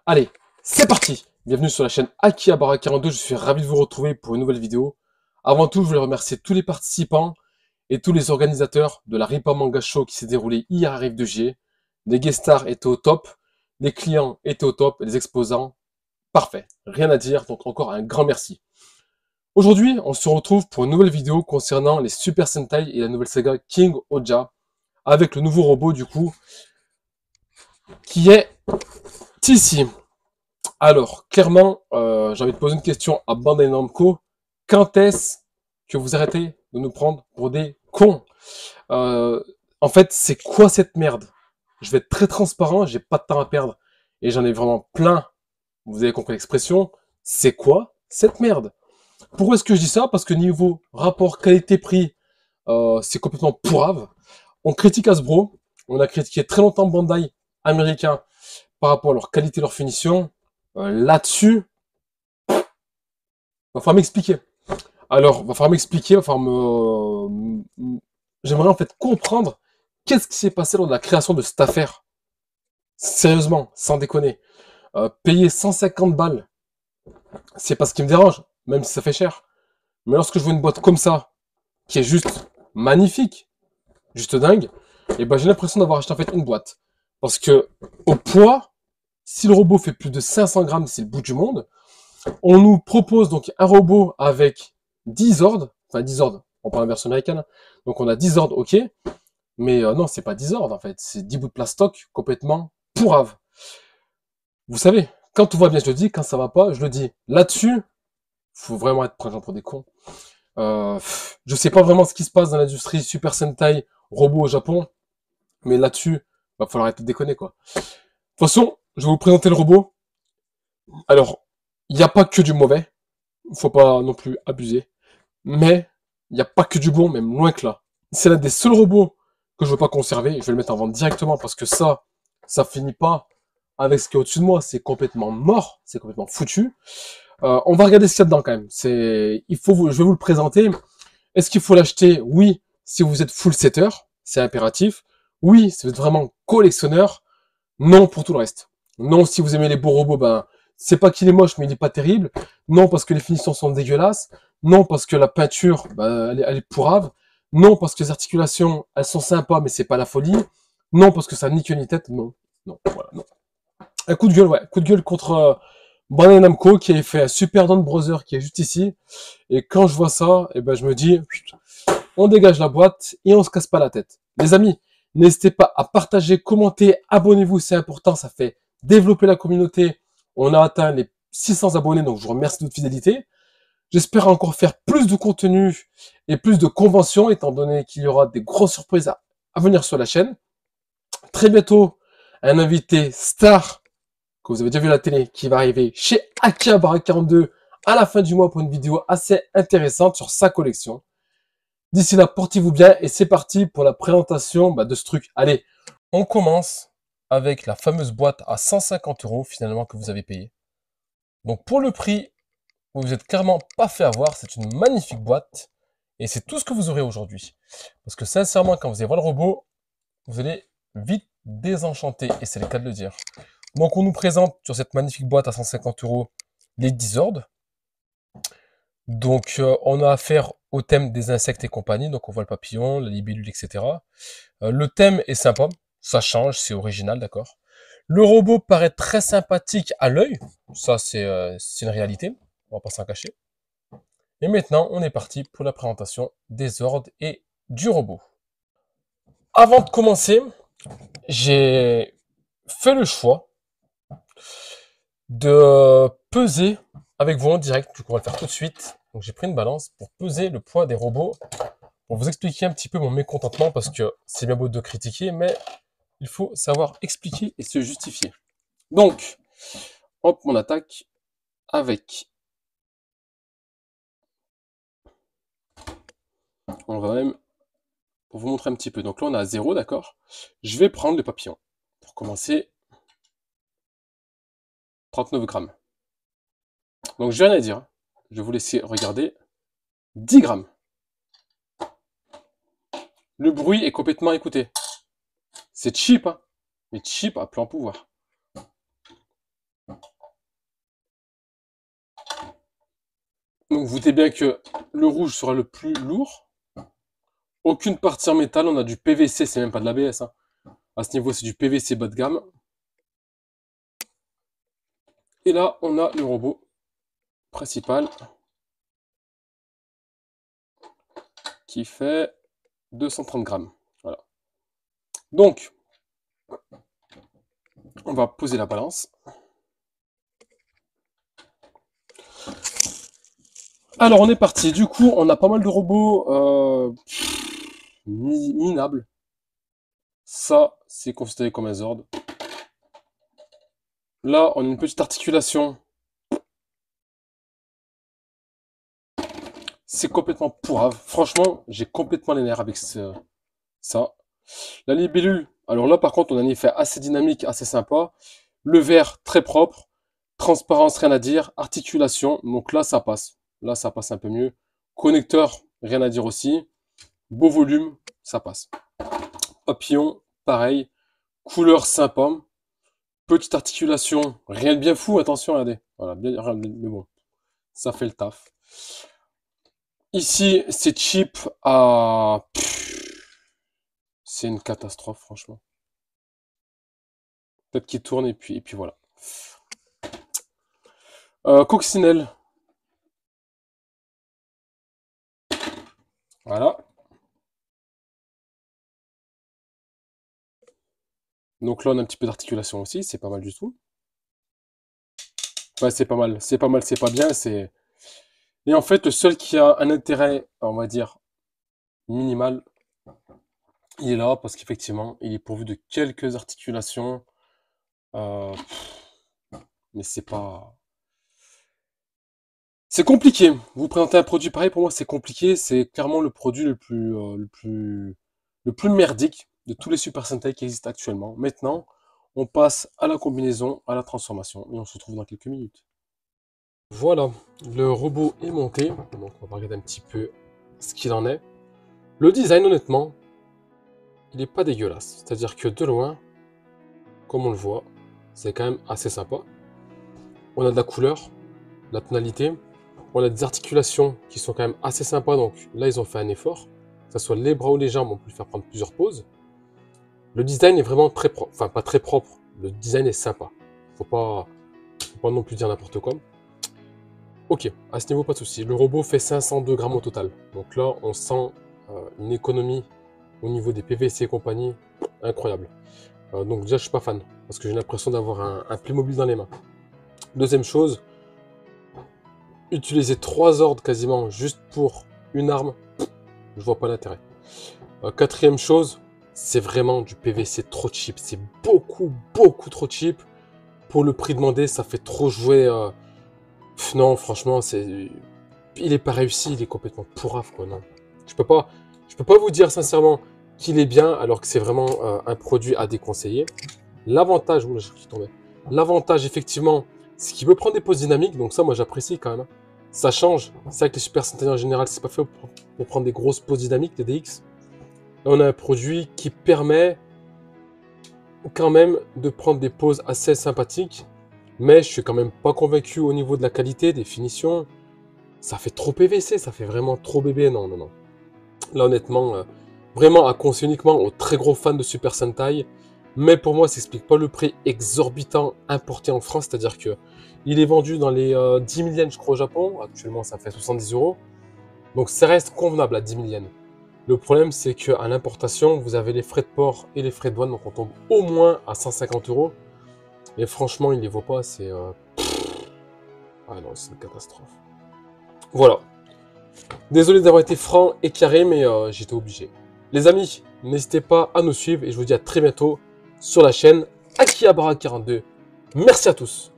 Allez, c'est parti. Bienvenue sur la chaîne Akihabara42, je suis ravi de vous retrouver pour une nouvelle vidéo. Avant tout, je voulais remercier tous les participants et tous les organisateurs de la Ripa Manga Show qui s'est déroulée hier à Rive de Gier. Les guest stars étaient au top, les clients étaient au top, et les exposants, parfait. Rien à dire, donc encore un grand merci. Aujourd'hui, on se retrouve pour une nouvelle vidéo concernant les Super Sentai et la nouvelle saga King Oja, avec le nouveau robot du coup, qui est ici. Alors, clairement, j'ai envie de poser une question à Bandai Namco. Quand est-ce que vous arrêtez de nous prendre pour des cons? euh, En fait, c'est quoi cette merde? Je vais être très transparent, j'ai pas de temps à perdre. Et j'en ai vraiment plein. Vous avez compris l'expression. C'est quoi cette merde? Pourquoi est-ce que je dis ça? Parce que niveau rapport qualité-prix, c'est complètement pourrave. On critique Hasbro. On a critiqué très longtemps Bandai américain par rapport à leur qualité, leur finition. Là-dessus, va falloir m'expliquer. Alors, va falloir m'expliquer, va falloir J'aimerais en fait comprendre qu'est-ce qui s'est passé lors de la création de cette affaire. Sérieusement, sans déconner. Payer 150 balles, c'est pas ce qui me dérange, même si ça fait cher. Mais lorsque je vois une boîte comme ça, qui est juste magnifique, juste dingue, et ben j'ai l'impression d'avoir acheté en fait une boîte. Parce que, au poids, si le robot fait plus de 500 grammes, c'est le bout du monde. On nous propose donc un robot avec 10 ordres, enfin 10 ordres, on parle en version américaine, donc on a 10 ordres, ok, mais non, c'est pas 10 ordres en fait, c'est 10 bouts de plastoc complètement pourrave. Vous savez, quand tout va bien, je le dis, quand ça va pas, je le dis. Là-dessus, faut vraiment être prenant pour des cons. Je sais pas vraiment ce qui se passe dans l'industrie Super Sentai robot au Japon, mais là-dessus, va falloir arrêter de déconner quoi. De toute façon, je vais vous présenter le robot. Alors, il n'y a pas que du mauvais, faut pas non plus abuser. Mais il n'y a pas que du bon, même loin que là. C'est l'un des seuls robots que je veux pas conserver. Je vais le mettre en vente directement parce que ça finit pas avec ce qui est au-dessus de moi. C'est complètement mort, c'est complètement foutu. On va regarder ce qu'il y a dedans quand même. Je vais vous le présenter. Est-ce qu'il faut l'acheter? Oui, si vous êtes full setter, c'est impératif. Oui, si vous êtes vraiment collectionneur. Non pour tout le reste. Non, si vous aimez les beaux robots, ben, c'est pas qu'il est moche, mais il est pas terrible. Non, parce que les finitions sont dégueulasses. Non, parce que la peinture, ben, elle est pourrave. Non, parce que les articulations, elles sont sympas, mais c'est pas la folie. Non, parce que ça nique ni tête. Non. Non, voilà, non. Un coup de gueule, ouais. Coup de gueule contre Bandai Namco, qui avait fait un Super Dawn Brother, qui est juste ici. Et quand je vois ça, eh ben, je me dis, on dégage la boîte et on se casse pas la tête. Les amis, n'hésitez pas à partager, commenter, abonnez-vous, c'est important, ça fait développer la communauté. On a atteint les 600 abonnés, donc je vous remercie de votre fidélité. J'espère encore faire plus de contenu et plus de conventions, étant donné qu'il y aura des grosses surprises à venir sur la chaîne. Très bientôt, un invité star que vous avez déjà vu à la télé qui va arriver chez Akihabara42 à la fin du mois pour une vidéo assez intéressante sur sa collection. D'ici là, portez-vous bien et c'est parti pour la présentation de ce truc. Allez, on commence avec la fameuse boîte à 150 € finalement que vous avez payé. Donc pour le prix, vous vous êtes clairement pas fait avoir, c'est une magnifique boîte et c'est tout ce que vous aurez aujourd'hui. Parce que sincèrement, quand vous allez voir le robot, vous allez vite désenchanter et c'est le cas de le dire. Donc on nous présente sur cette magnifique boîte à 150 € les 10 ordres. Donc on a affaire au thème des insectes et compagnie, donc on voit le papillon, la libellule, etc. Le thème est sympa, ça change, c'est original, d'accord. Le robot paraît très sympathique à l'œil, ça c'est une réalité, on va pas s'en cacher. Et maintenant, on est parti pour la présentation des ordres et du robot. Avant de commencer, j'ai fait le choix de peser avec vous en direct, du coup on va le faire tout de suite. Donc j'ai pris une balance pour peser le poids des robots, pour vous expliquer un petit peu mon mécontentement, parce que c'est bien beau de critiquer, mais il faut savoir expliquer et se justifier. Donc, hop, on attaque avec... On va même... Pour vous montrer un petit peu. Donc là, on a 0, d'accord. Je vais prendre le papillon. Pour commencer, 39 grammes. Donc je vais rien à dire. Je vais vous laisser regarder. 10 grammes. Le bruit est complètement écouté. C'est cheap, hein. Mais cheap à plein pouvoir. vous doutez bien que le rouge sera le plus lourd. Aucune partie en métal, on a du PVC, c'est même pas de l'ABS. Hein. À ce niveau, c'est du PVC bas de gamme. Et là, on a le robot principal qui fait 230 grammes. Voilà. Donc, on va poser la balance. Alors, on est parti. Du coup, on a pas mal de robots minables. Ça, c'est considéré comme un Zord. Là, on a une petite articulation. C'est complètement pourrave. Franchement, j'ai complètement les nerfs avec ça. La libellule, alors là, par contre, on a un effet assez dynamique, assez sympa. Le verre, très propre. Transparence, rien à dire. Articulation, donc là, ça passe. Là, ça passe un peu mieux. Connecteur, rien à dire aussi. Beau volume, ça passe. Papillon, pareil. Couleur sympa. Petite articulation, rien de bien fou, attention, regardez. Voilà, bien, mais bon, ça fait le taf. Ici, c'est cheap à... C'est une catastrophe, franchement. Peut-être qu'il tourne et puis voilà. Coccinelle. Voilà. Donc là, on a un petit peu d'articulation aussi, c'est pas mal du tout. Ouais, c'est pas mal, c'est pas mal, c'est pas bien, c'est... Et en fait, le seul qui a un intérêt, on va dire, minimal, il est là parce qu'effectivement, il est pourvu de quelques articulations. Mais c'est pas... C'est compliqué. Vous présentez un produit pareil, pour moi, c'est compliqué. C'est clairement le produit le plus merdique de tous les Super Sentai qui existent actuellement. Maintenant, on passe à la combinaison, à la transformation, et on se retrouve dans quelques minutes. Voilà, le robot est monté. Donc, on va regarder un petit peu ce qu'il en est. Le design, honnêtement, il n'est pas dégueulasse. C'est-à-dire que de loin, comme on le voit, c'est quand même assez sympa. On a de la couleur, de la tonalité. On a des articulations qui sont quand même assez sympas, donc là ils ont fait un effort. Que ce soit les bras ou les jambes, on peut le faire prendre plusieurs poses. Le design est vraiment très propre, enfin pas très propre, le design est sympa. Faut pas non plus dire n'importe quoi. Ok, à ce niveau pas de souci. Le robot fait 502 grammes au total. Donc là on sent une économie au niveau des PVC et compagnie incroyable. Donc déjà je suis pas fan, parce que j'ai l'impression d'avoir un Playmobil dans les mains. Deuxième chose, utiliser 3 ordres quasiment juste pour une arme, je vois pas l'intérêt. Quatrième chose, c'est vraiment du PVC trop cheap. C'est beaucoup trop cheap. Pour le prix demandé, ça fait trop jouer. Non, franchement, il est pas réussi, il est complètement pourrave, quoi. Non, je peux pas vous dire sincèrement qu'il est bien, alors que c'est vraiment un produit à déconseiller. L'avantage, l'avantage effectivement, c'est qu'il peut prendre des poses dynamiques, donc ça, moi, j'apprécie quand même. Ça change. C'est vrai que les Super Sentai en général, c'est pas fait pour prendre des grosses poses dynamiques, des DX. Là, on a un produit qui permet quand même de prendre des poses assez sympathiques, mais je suis quand même pas convaincu au niveau de la qualité, des finitions. Ça fait trop PVC, ça fait vraiment trop bébé, non. Là, honnêtement, vraiment à conseiller uniquement aux très gros fans de Super Sentai, mais pour moi, ça explique pas le prix exorbitant importé en France, c'est-à-dire que il est vendu dans les 10 000 yens, je crois, au Japon. Actuellement, ça fait 70 €. Donc, ça reste convenable à 10 000 yens. Le problème, c'est qu'à l'importation, vous avez les frais de port et les frais de douane, donc on tombe au moins à 150 €. Et franchement, il ne les vaut pas, c'est... Ah non, c'est une catastrophe. Voilà. Désolé d'avoir été franc et carré, mais j'étais obligé. Les amis, n'hésitez pas à nous suivre et je vous dis à très bientôt sur la chaîne Akihabara42. Merci à tous.